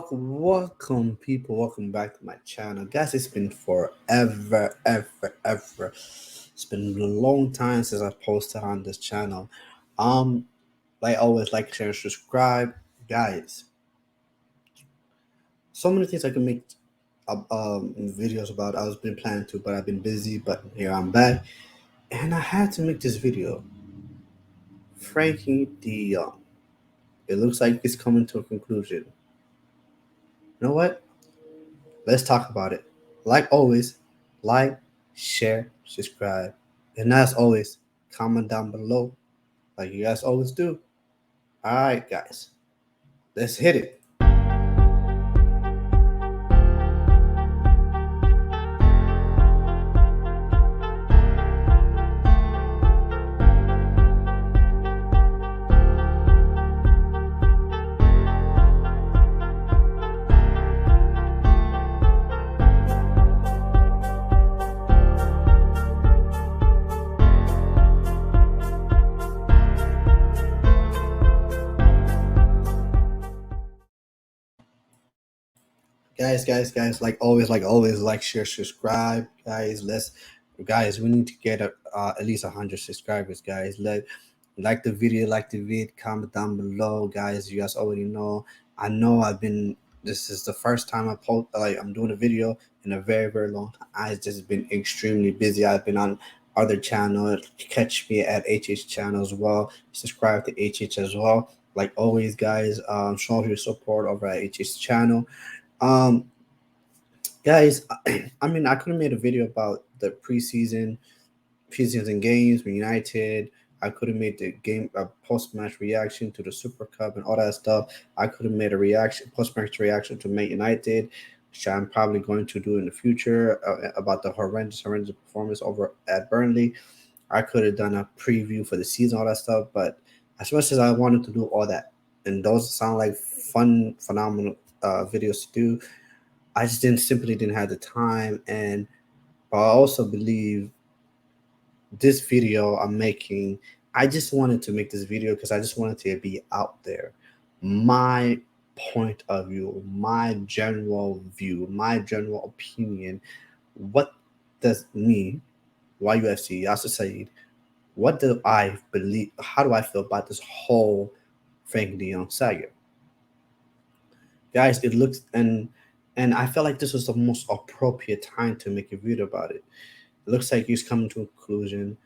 Welcome, people. Welcome back to my channel, guys. It's been forever, ever. It's been a long time since I posted on this channel. Um, like always, like, share, and subscribe, guys. So many things I can make videos about. I was been planning to, but I've been busy. But here I'm back, and I had to make this video. Frankie D. Young. It looks like it's coming to a conclusion. You know what? Let's talk about it. Like always, like, share, subscribe. And as always, comment down below like you guys always do. All right, guys, let's hit it. Guys, like always, like, share, subscribe, guys. Guys, we need to get at least 100 subscribers, guys. Like the video, comment down below, guys. You guys already know. I know this is the first time I'm doing a video in a very, very long time. I've just been extremely busy. I've been on other channel. Catch me at HH channel as well. Subscribe to HH as well. Like always, guys, show your support over at HH channel. Um, Guys, I mean, I could have made a video about the preseason games with United. I could have made the game a post match reaction to the Super Cup and all that stuff. I could have made a post match reaction to Man United, which I'm probably going to do in the future, about the horrendous performance over at Burnley. I could have done a preview for the season, all that stuff. But as much as I wanted to do all that, and those sound like fun, phenomenal videos to do, I just simply didn't have the time. And I also believe this video I'm making, I just wanted to make this video because I just wanted to be out there. My point of view, my general view, my general opinion. What does me, YUFC, Yasser Saeed, what do I believe? How do I feel about this whole Frank De Jong saga? Guys, it looks and I felt like this was the most appropriate time to make a video about it. It looks like he's coming to a conclusion.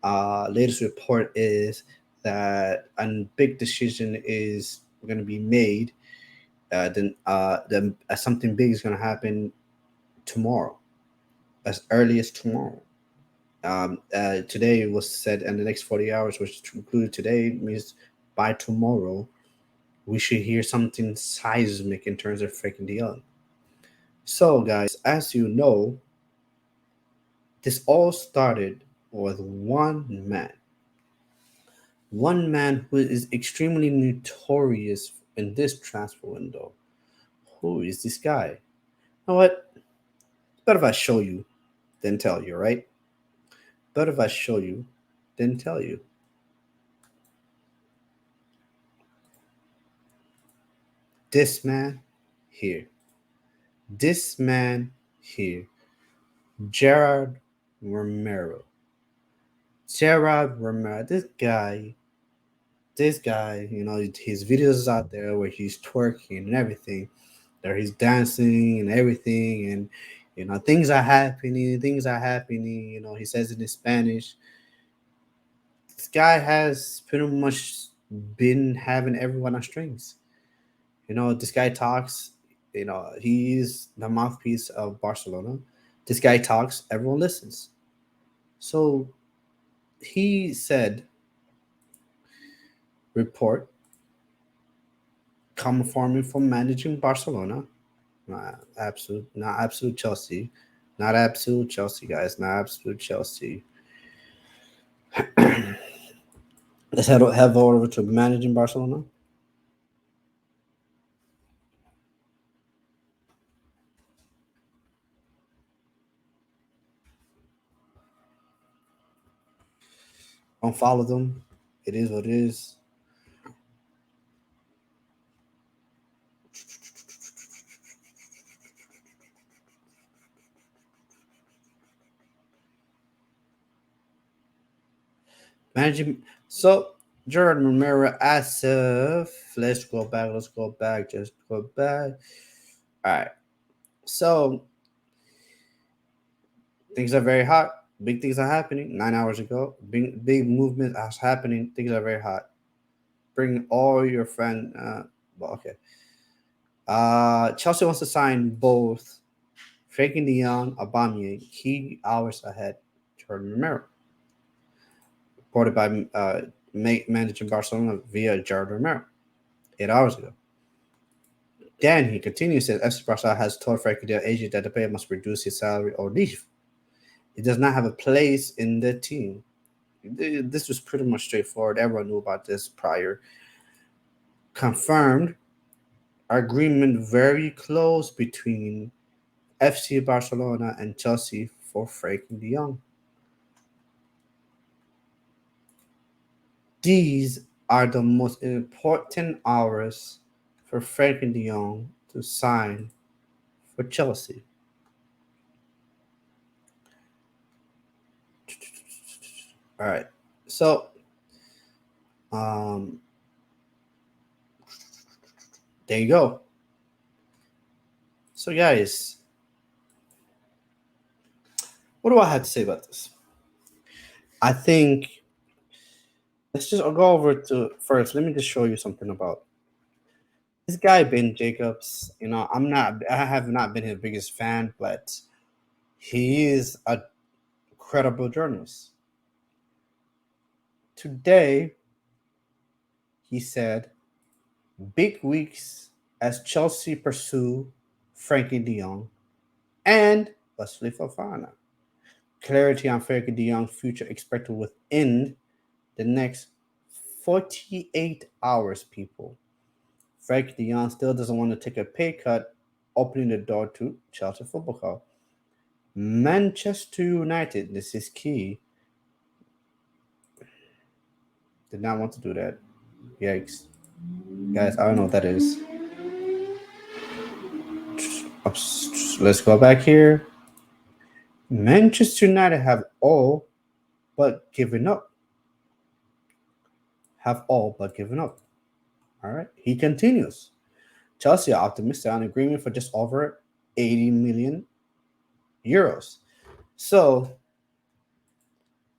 Latest report is that a big decision is going to be made. Then something big is going to happen tomorrow, as early as tomorrow. Today it was said in the next 40 hours, which included today, means by tomorrow we should hear something seismic in terms of freaking Dion. So, guys, as you know, this all started with one man who is extremely notorious in this transfer window. Who is this guy? You know what? Better if I show you than tell you, right? Better if I show you than tell you. This man here, this man here, Gerard Romero. Gerard Romero, this guy, his videos out there where he's twerking and everything, there he's dancing and everything, and things are happening. He says it in Spanish. This guy has pretty much been having everyone on strings. This guy talks. He's the mouthpiece of Barcelona. This guy talks, everyone listens. So he said, report come from managing Barcelona. Not absolute Chelsea. Not absolute Chelsea, guys. Not absolute Chelsea. Let's head over to managing Barcelona. Unfollow them. It is what it is. Managing. So Jordan Romero Asif. Let's go back. Let's go back. Just go back. All right. So things are very hot. Big things are happening. 9 hours ago, big movement is happening. Things are very hot. Bring all your friends. Well, okay. Chelsea wants to sign both Frankie De Jong, Aubameyang, key hours ahead. Jordan Romero, reported by managing Barcelona via Jordan Romero 8 hours ago. Then he continues, says FC Barcelona has told Frankie De Jong agent that the player must reduce his salary or leave. He does not have a place in the team. This was pretty much straightforward. Everyone knew about this prior. Confirmed agreement very close between FC Barcelona and Chelsea for Frankie De Jong. These are the most important hours for Frankie De Jong to sign for Chelsea. All right. So, um, there you go. So, guys, what do I have to say about this? I think let's just I'll go over to first. Let me just show you something about this guy Ben Jacobs. I have not been his biggest fan, but he is a credible journalist. Today, he said, big weeks as Chelsea pursue Frankie De Jong and Wesley Fofana. Clarity on Frankie De Jong's future expected within the next 48 hours, people. Frankie De Jong still doesn't want to take a pay cut, opening the door to Chelsea Football Club. Manchester United, this is key, did not want to do that. Yikes. Guys, I don't know what that is. Let's go back here. Manchester United have all but given up. All right. He continues. Chelsea are optimistic on agreement for just over 80 million euros. So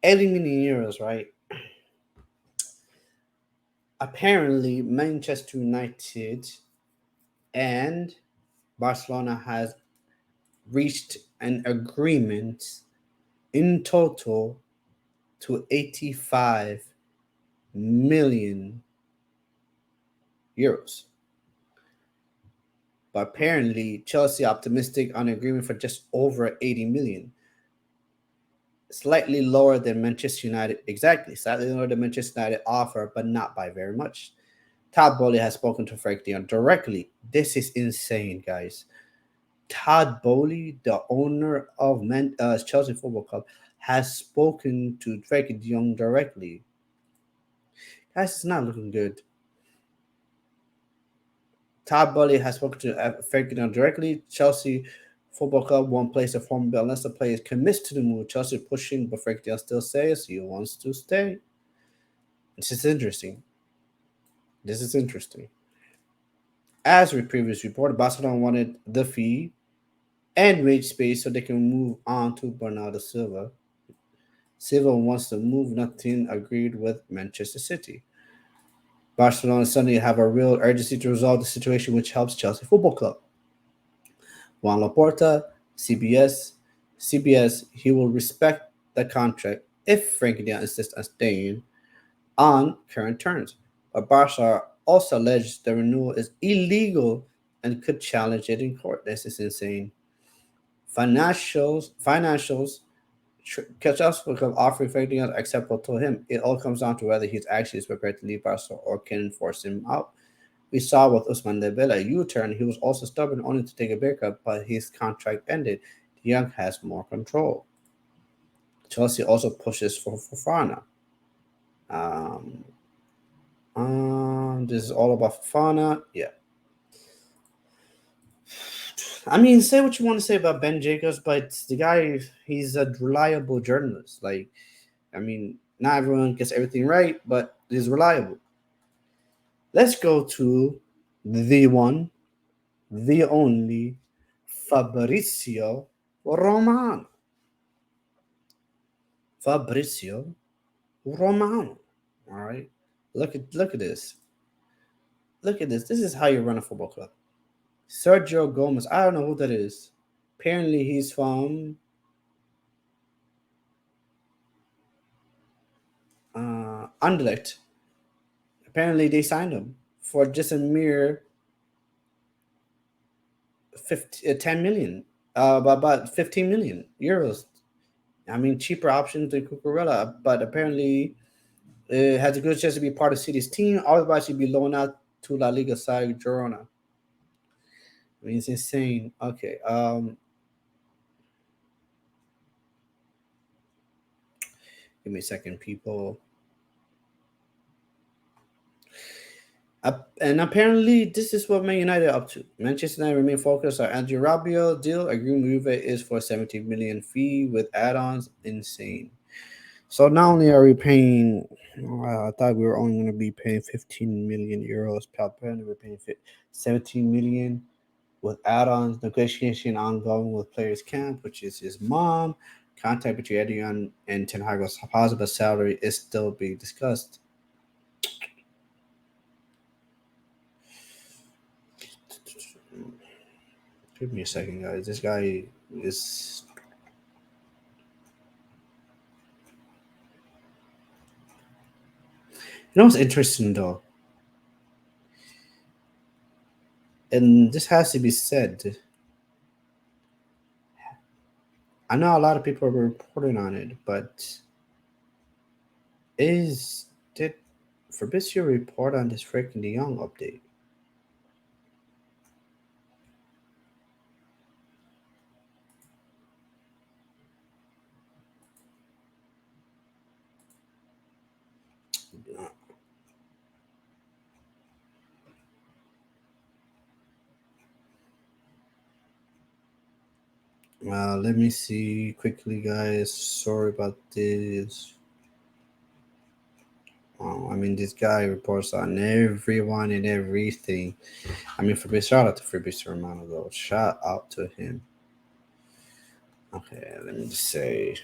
80 million euros, right? Apparently, Manchester United and Barcelona has reached an agreement in total to 85 million euros. But apparently, Chelsea optimistic on agreement for just over 80 million. Slightly lower than Manchester United, exactly, slightly lower than Manchester United offer, but not by very much. Todd Bowley has spoken to Frank De Jong directly. This is insane, guys. Todd Bowley, the owner of Chelsea Football Club, has spoken to Frank De Jong directly. Guys, it's not looking good. Todd Bowley has spoken to Ferdinand directly. Chelsea Football Club won't place a formal bill unless the player commits to the move. Chelsea is pushing, but Ferdinand still says he wants to stay. This is interesting. This is interesting. As we previously reported, Barcelona wanted the fee and wage space so they can move on to Bernardo Silva. Silva wants to move, nothing agreed with Manchester City. Barcelona suddenly have a real urgency to resolve the situation, which helps Chelsea Football Club. Juan Laporta, CBS, CBS, he will respect the contract if Frankie de Jong insists on staying on current terms. But Barca also alleged the renewal is illegal and could challenge it in court. This is insane. Financials, Chelsea will come offering Frankie de Jong acceptable to him. It all comes down to whether he's actually prepared to leave Barca or can force him out. We saw with Usman Dembele a U-turn. He was also stubborn, only to take a big cut, but his contract ended. De Jong has more control. Chelsea also pushes for Fofana. Um, this is all about Fofana. Yeah. I mean, say what you want to say about Ben Jacobs, but the guy, he's a reliable journalist. Like, I mean, not everyone gets everything right, but he's reliable. Let's go to the one, the only Fabrizio Romano. Fabrizio Romano. All right. Look at this. Look at this. This is how you run a football club. Sergio Gomez. I don't know who that is. Apparently he's from Anderlecht. Apparently they signed him for just a mere 10 million. About 15 million euros. I mean, cheaper options than Cucurella, but apparently it has a good chance to be part of City's team. Otherwise, he'd be loaned out to La Liga side Girona. I mean, it's insane. Okay. Give me a second, people. And apparently, this is what Man United are up to. Manchester United remain focused on Andrew Rabiot deal. Agreement with Juve is for 17 million fee with add-ons. Insane. So not only are we paying, I thought we were only going to be paying 15 million euros. Apparently, we're paying 17 million with add-ons. Negotiation ongoing with players camp, which is his mom. Contact between Edion and Ten Hag's possible salary is still being discussed. Give me a second, guys. This guy is. You know what's interesting though, and this has to be said. I know a lot of people are reporting on it, but did Fabrizio report on this freaking De Jong update? Let me see quickly, guys. Sorry about this. I mean, this guy reports on everyone and everything. I mean, shout out to Fabrizio Romano, though. Shout out to him. Okay, let me just say,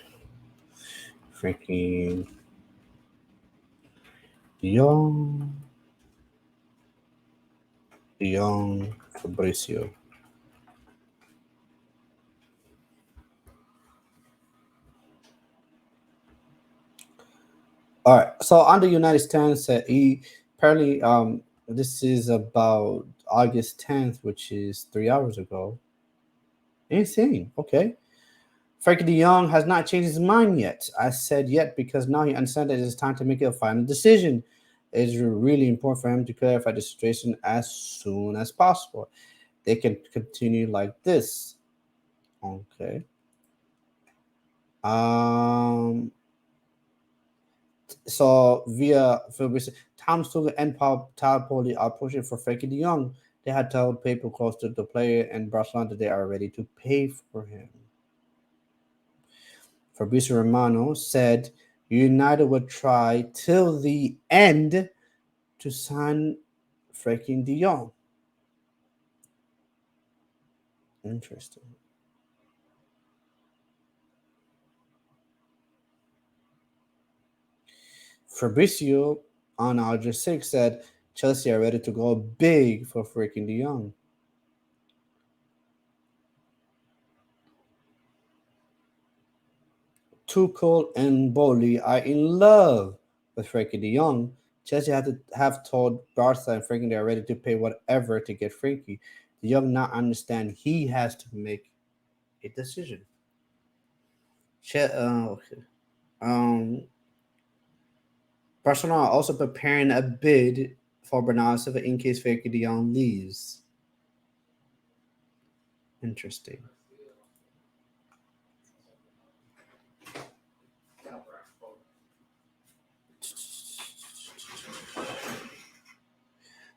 freaking young, young Fabrizio. All right. So on the United States, he apparently this is about August 10th, which is 3 hours ago. Insane. Okay. Frankie De Jong has not changed his mind yet. I said yet because now he understands that it's time to make a final decision. It's really important for him to clarify the situation as soon as possible. They can continue like this. Okay. Um So via Fabrizio, Tom Stuger and Paul Poli are pushing for Frankie De Jong. They had told people close to the player and Barcelona that they are ready to pay for him. Fabrizio Romano said United would try till the end to sign Frankie De Jong. Interesting. Fabrizio on August 6 said Chelsea are ready to go big for freaking De Jong. Tuchel and Bowley are in love with Frankie De Jong. Chelsea had to have told Barca and Frankie they are ready to pay whatever to get Frankie. De Jong now understand he has to make a decision. Okay. Um, Barcelona are also preparing a bid for Bernardo Silva in case Frankie De Jong leaves. Interesting.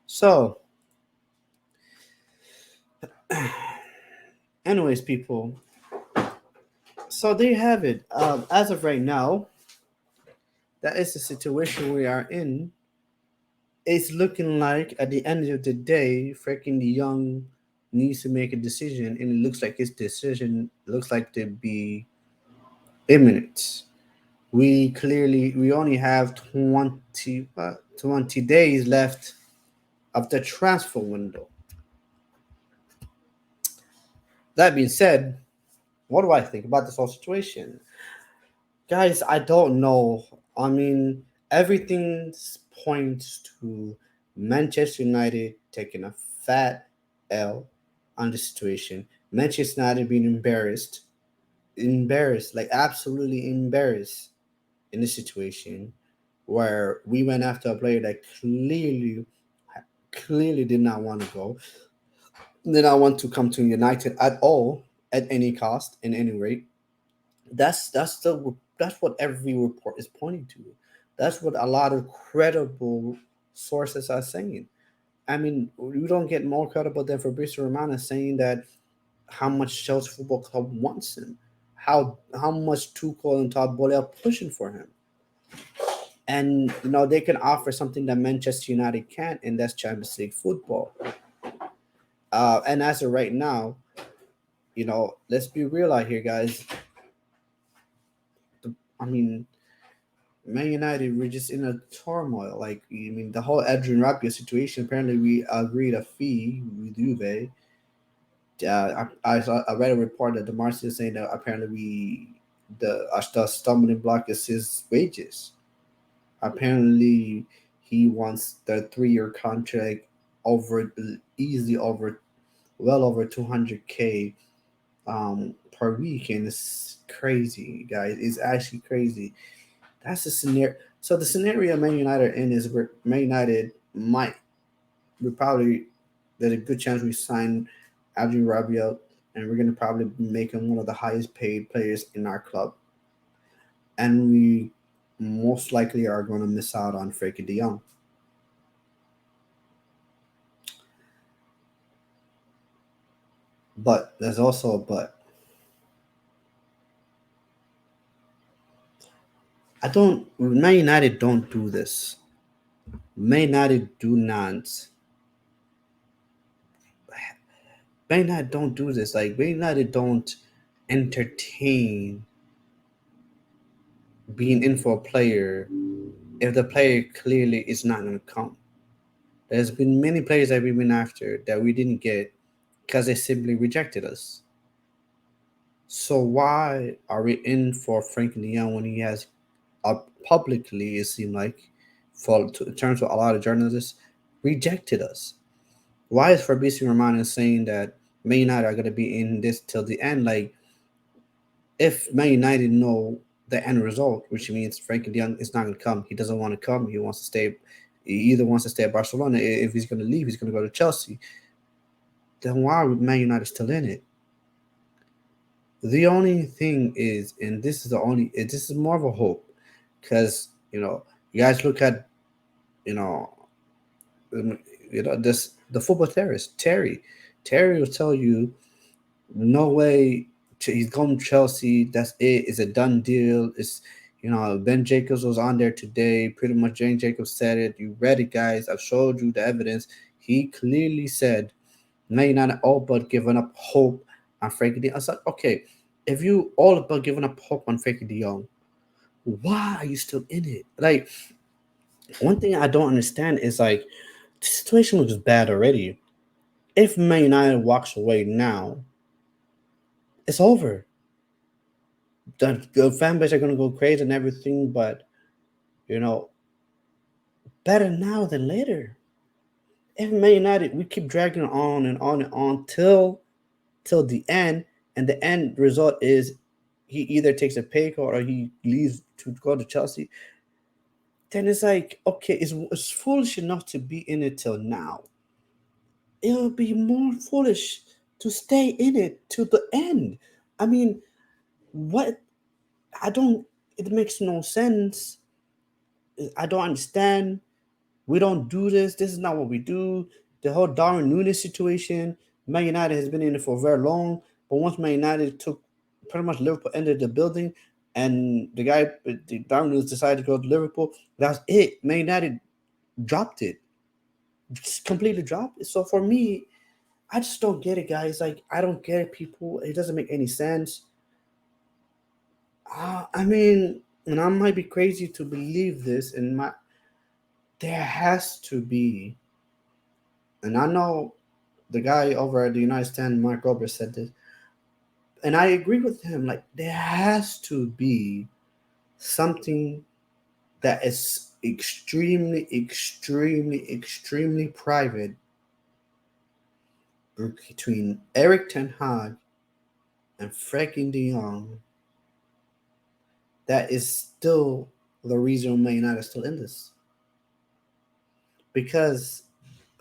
So, anyways, people. So there you have it. As of right now, that is the situation we are in. It's looking like at the end of the day, freaking the young needs to make a decision, and it looks like his decision looks like to be imminent. We only have 20 days left of the transfer window. That being said, what do I think about this whole situation? Guys, I don't know. I mean, everything points to Manchester United taking a fat L on the situation. Manchester United being embarrassed, like absolutely embarrassed in this situation where we went after a player that clearly did not want to go, did not want to come to United at all, at any cost, in any rate. That's what every report is pointing to. That's what a lot of credible sources are saying. I mean, you don't get more credible than Fabrizio Romano saying that how much Chelsea Football Club wants him, how much Tuchel and Todd Boehly are pushing for him, and they can offer something that Manchester United can't, and that's Champions League football. And as of right now, let's be real out here, guys. I mean, Man United, we're just in a turmoil. Like, I mean, the whole Adrian Rabiot situation. Apparently, we agreed a fee with Juve. I read a report that the Marcy is saying that apparently the stumbling block is his wages. Apparently, he wants the 3 year contract over easily over well over 200K per week, and it's crazy, guys. It's actually crazy. That's the scenario. So the scenario Man United are in is where Man United we probably there's a good chance we sign Adrian Rabiot, and we're gonna probably make him one of the highest paid players in our club, and we most likely are going to miss out on Frankie De Jong. But there's also a but. I don't. Man United don't do this. Man United do not. Man United don't do this. Like Man United don't entertain being in for a player if the player clearly is not going to come. There's been many players that we've been after that we didn't get because they simply rejected us. So why are we in for Frankie De Jong when he has publicly, it seemed like, in terms of a lot of journalists, rejected us? Why is Fabrizio Romano saying that Man United are going to be in this till the end? Like, if Man United know the end result, which means Frankie De Jong is not going to come, he doesn't want to come. He wants to stay. He either wants to stay at Barcelona. If he's going to leave, he's going to go to Chelsea. Then why are Man United still in it? The only thing is, and this is more of a hope, because You guys look at, you know, this the football theorist Terry. Terry will tell you no way. He's going to Chelsea. That's it. It's a done deal. It's, Ben Jacobs was on there today. Pretty much, Jane Jacobs said it. You read it, guys. I've showed you the evidence. He clearly said, "Man United all but giving up hope on Frankie De." I was like, okay, if you all but giving up hope on Frankie De Jong, why are you still in it? Like, one thing I don't understand is like the situation looks bad already. If Man United walks away now, it's over. The fan base are gonna go crazy and everything, but you know, better now than later. If Man United, we keep dragging on and on and on till the end, and the end result is he either takes a pay cut or he leaves to go to Chelsea. Then it's like, okay, it's foolish enough to be in it till now. It'll be more foolish to stay in it to the end. I mean, what? I don't. It makes no sense. I don't understand. We don't do this. This is not what we do. The whole Darwin Nunes situation, Man United has been in it for very long. But once Man United took pretty much Liverpool entered the building, and the Darwin Nunes decided to go to Liverpool, that's it. Man United dropped it, just completely dropped it. So for me, I just don't get it, guys. Like, I don't get it, people. It doesn't make any sense. I mean, and I might be crazy to believe this, and there has to be, and I know the guy over at the United Stand, Mark Rober, said this, and I agree with him. Like, there has to be something that is extremely, extremely, extremely private between Eric Ten Hag and Frankie De Jong that is still the reason Man United is still in this. Because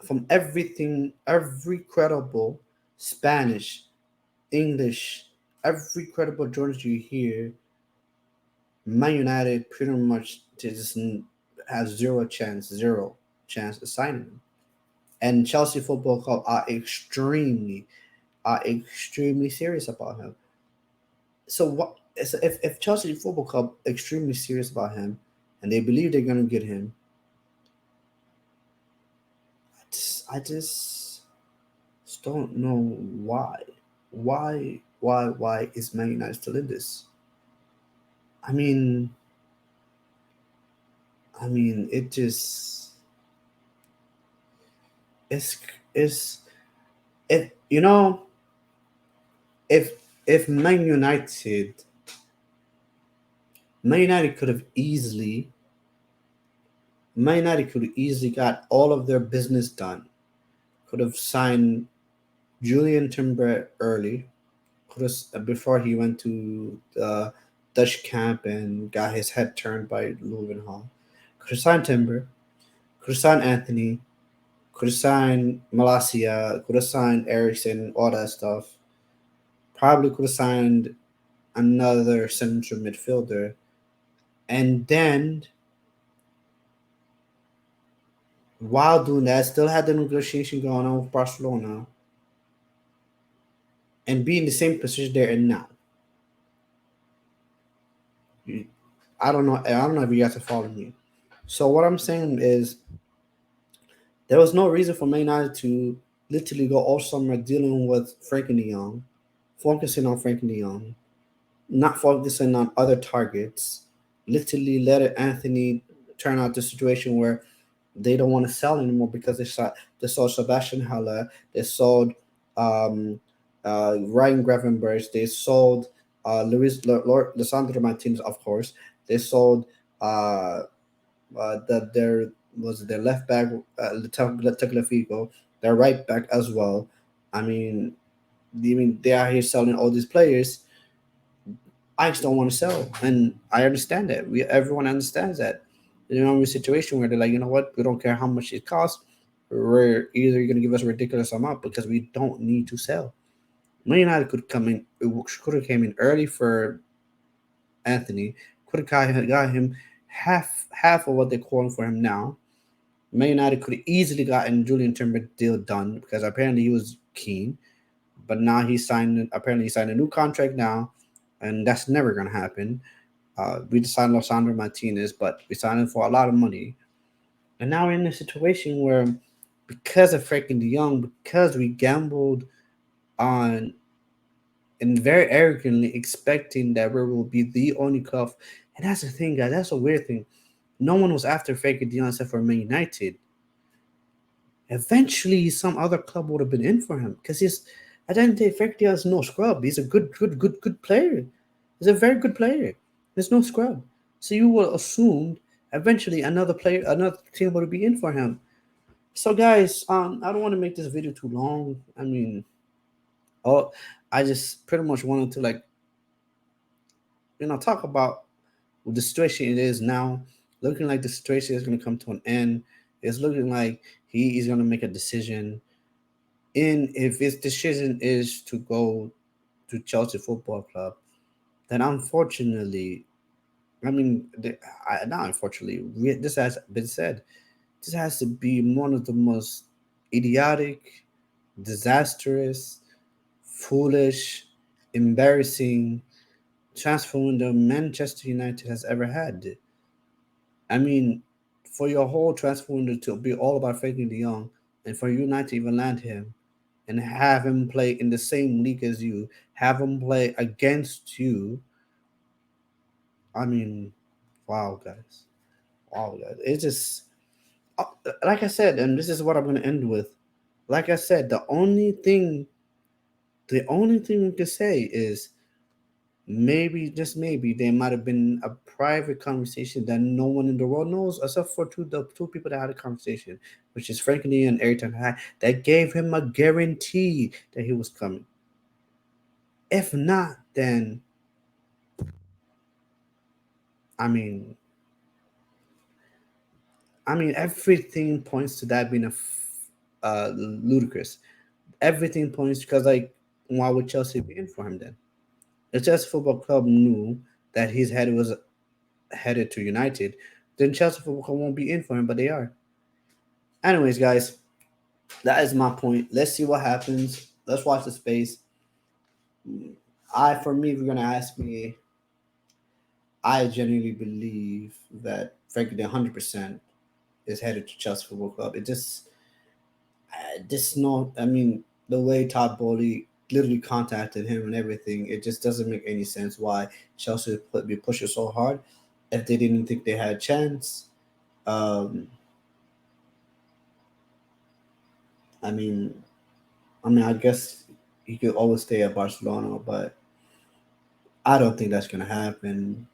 from everything, every credible Spanish, English, every credible journalist you hear, Man United pretty much just has zero chance of signing him. And Chelsea Football Club are extremely serious about him. So what? So if Chelsea Football Club extremely serious about him, and they believe they're gonna get him, I just don't know why. Why is Man United still in this? I mean, it just it's it's if if if Man United could have easily Man United could have easily got all of their business done. Could have signed Julian Timber early. Could have before he went to the Dutch camp and got his head turned by Leuven Hall. Could have signed Timber. Could have signed Anthony. Could have signed Malasia. Could have signed Ericsson. All that stuff. Probably could have signed another central midfielder. And then, while doing that, still had the negotiation going on with Barcelona and be in the same position they're in now. I don't know. I don't know if you guys are following me. So what I'm saying is, there was no reason for Man United to literally go all summer dealing with Frankie De Jong, focusing on Frankie De Jong, not focusing on other targets. Literally let Anthony turn out the situation where they don't want to sell anymore because they sold Sebastian Haller, they sold um, Ryan Gravenberch, they sold Lisandro Martinez, of course. They sold that there was their left back, Tagliafico, their right back as well. I mean, they are here selling all these players. I just don't want to sell, and I understand that. Everyone understands that. In a situation where they're like, you know what, we don't care how much it costs. We're either going to give us a ridiculous amount because we don't need to sell. Man United could come in, could have came in early for Anthony, could have got him half of what they're calling for him now. Man United could have easily gotten Julian Timber deal done because apparently he was keen, but now he signed a new contract now, and that's never gonna happen. We just signed Losandro Martinez, but we signed him for a lot of money, and now we're in a situation where, because of freaking De Jong, because we gambled on and very arrogantly expecting that we will be the only club, and that's the thing, guys. That's a weird thing. No one was after freaking De Jong except for Man United. Eventually, some other club would have been in for him because he's at the end of the day, Fekir is no scrub. He's a good player. He's a very good player. There's no scrub. So you will assume eventually another team would be in for him. So guys, I don't want to make this video too long. I mean, oh, I just pretty much wanted to like talk about the situation it is now. Looking like the situation is going to come to an end. It's looking like he is going to make a decision. And if his decision is to go to Chelsea Football Club, then unfortunately, I mean, not unfortunately, this has been said. This has to be one of the most idiotic, disastrous, foolish, embarrassing transfer window Manchester United has ever had. I mean, for your whole transfer window to be all about faking De Jong, and for you not to even land him and have him play in the same league as you, have him play against you. I mean, wow, guys. Wow, guys. It's just, uh, like I said, and this is what I'm going to end with. Like I said, the only thing we could say is maybe, just maybe, there might have been a private conversation that no one in the world knows except for the two people that had a conversation, which is Frankie and Ayrton High, that gave him a guarantee that he was coming. If not, then I mean, everything points to that being ludicrous. Everything points because like, why would Chelsea be in for him then? If Chelsea Football Club knew that his head was headed to United, then Chelsea Football Club won't be in for him, but they are. Anyways, guys, that is my point. Let's see what happens. Let's watch the space. For me, if you're gonna ask me, I genuinely believe that Frankie 100% is headed to Chelsea Football Club. It just not. I mean, the way Todd Bowley literally contacted him and everything, it just doesn't make any sense why Chelsea would be pushing so hard if they didn't think they had a chance. Um, I mean, I guess he could always stay at Barcelona, but I don't think that's gonna happen.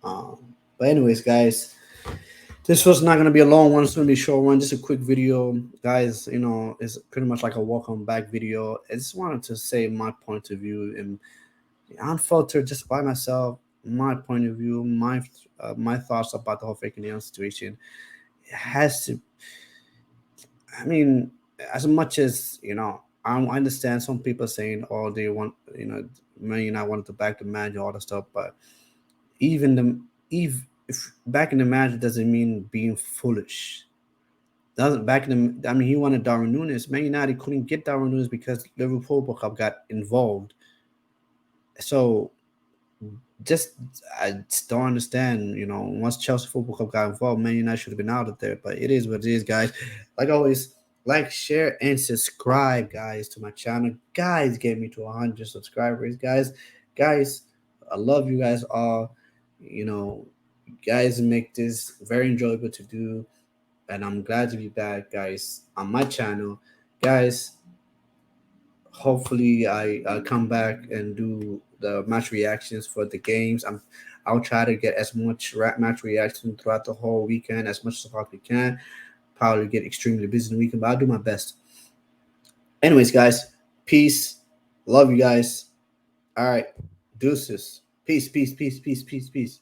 Um, but anyways, guys, this was not gonna be a long one. It's gonna be a short one, just a quick video, guys. It's pretty much like a welcome back video. I just wanted to say my point of view and unfiltered, just by myself, my point of view, my thoughts about the whole fake news situation. It has to. I mean, as much as I understand some people saying, "Oh, they want Man United wanted to back the manager, all the stuff," but even the if back in the match doesn't mean being foolish. Doesn't back in the I mean he wanted Darwin Nunes. Man United couldn't get Darwin Nunes because Liverpool Football Club got involved. So just I just don't understand. Once Chelsea Football Club got involved, Man United should have been out of there. But it is what it is, guys. Like always, like, share, and subscribe, guys, to my channel. Guys, get me to 100 subscribers, guys. I love you guys all. You know, guys make this very enjoyable to do, and I'm glad to be back, guys, on my channel, guys. Hopefully, I come back and do the match reactions for the games. I'll try to get as much match reaction throughout the whole weekend as much as I possibly can. Probably get extremely busy in the weekend, but I'll do my best. Anyways, guys, peace. Love you guys. All right, deuces. Peace, peace, peace, peace, peace, peace.